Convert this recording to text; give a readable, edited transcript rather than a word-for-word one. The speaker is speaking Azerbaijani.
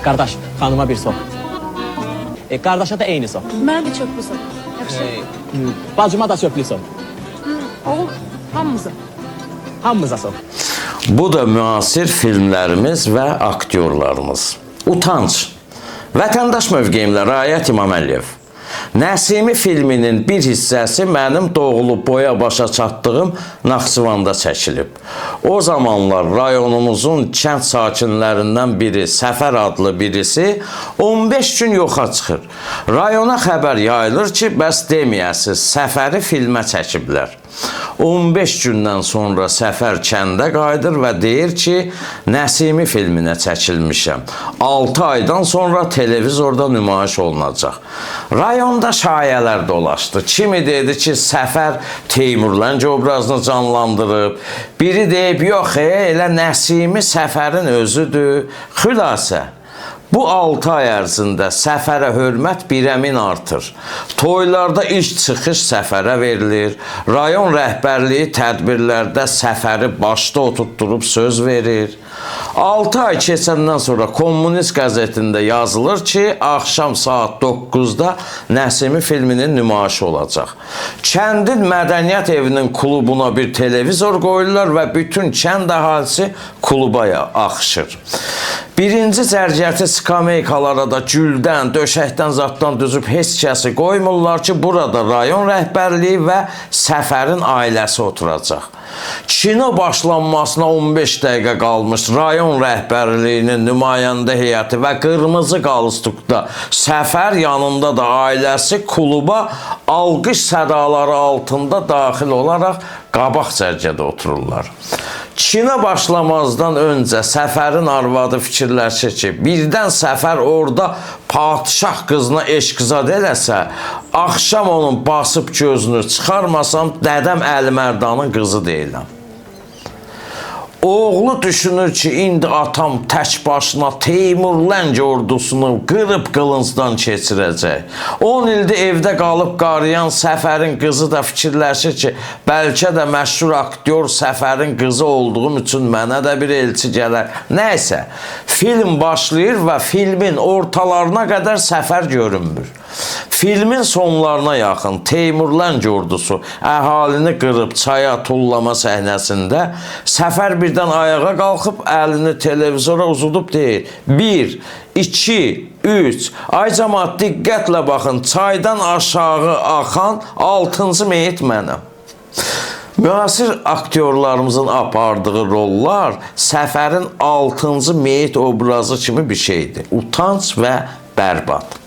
Qardaş, xanıma bir sok. Qardaşa da eyni sok. Mənə də çoxlu sok. Yaxşı. Bacıma da çöplü sok. Oğul, hamımıza. Hamımıza sok. Bu da müasir filmlərimiz və aktyorlarımız. Utanç. Vətəndaş mövqeyimlə Rayət İmaməliyev. Nəsimi filminin bir hissəsi mənim doğulub boya başa çatdığım Naxçıvanda çəkilib. O zamanlar rayonumuzun kənd sakinlərindən biri, Səfər adlı birisi 15 gün yoxa çıxır. Rayona xəbər yayılır ki, bəs deməyəsiz, Səfəri filmə çəkiblər. 15 gündən sonra Səfər kəndə qayıdır və deyir ki, Nəsimi filminə çəkilmişəm. 6 aydan sonra televizorda nümayiş olunacaq. Rayonda şayələr dolaşdı. Kimi dedi ki, Səfər Teymurlənc obrazını canlandırıb. Biri deyib, yox, elə Nəsimi Səfərin özüdür. Xülasə. Bu 6 ay ərzində Səfərə hörmət birəmin artır. Toylarda ilk çıxış Səfərə verilir. Rayon rəhbərliyi tədbirlərdə Səfəri başda oturtdurub söz verir. 6 ay keçəndən sonra Kommunist qəzetində yazılır ki, axşam saat 9-da Nəsimi filminin nümayişi olacaq. Kəndin mədəniyyət evinin klubuna bir televizor qoyurlar və bütün kənd əhalisi kluba axışır. Birinci cərgəti skameykalara da güldən, döşəkdən, zaddan düzüb heç kəsi qoymurlar ki, burada rayon rəhbərliyi və Səfərin ailəsi oturacaq. Kino başlanmasına 15 dəqiqə qalmış rayon rəhbərliyinin nümayəndə heyəti və qırmızı qalstukda Səfər yanında da ailəsi kluba alqış sədaları altında daxil olaraq qabaq cərgədə otururlar. Kino başlamazdan öncə Səfərin arvadı fikirləşir ki, birdən Səfər orada padişah qızına eşqizad eləsə, axşam onun basıb gözünü çıxarmasam, dədəm Əlimərdanın qızı deyiləm. Oğlu düşünür ki, indi atam tək başına Teymurlənc ordusunu qırıb qılıncdan keçirəcək. 10 ildir evdə qalıb qarayan Səfərin qızı da fikirləşir ki, bəlkə də məşhur aktyor Səfərin qızı olduğum üçün mənə də bir elçi gələr. Nəysə, film başlayır və filmin ortalarına qədər Səfər görünmür. Filmin sonlarına yaxın Teymurlənc ordusu əhalini qırıb çaya tullama səhnəsində Səfər birdən ayağa qalxıb əlini televizora uzudub deyir. 1, 2, 3. Ay cəmaət, diqqətlə baxın, çaydan aşağı axan 6-cı meyit mənəm. Müasir aktyorlarımızın apardığı rollar Səfərin 6-cı meyit obrazı kimi bir şeydir. Utanç və bərbad.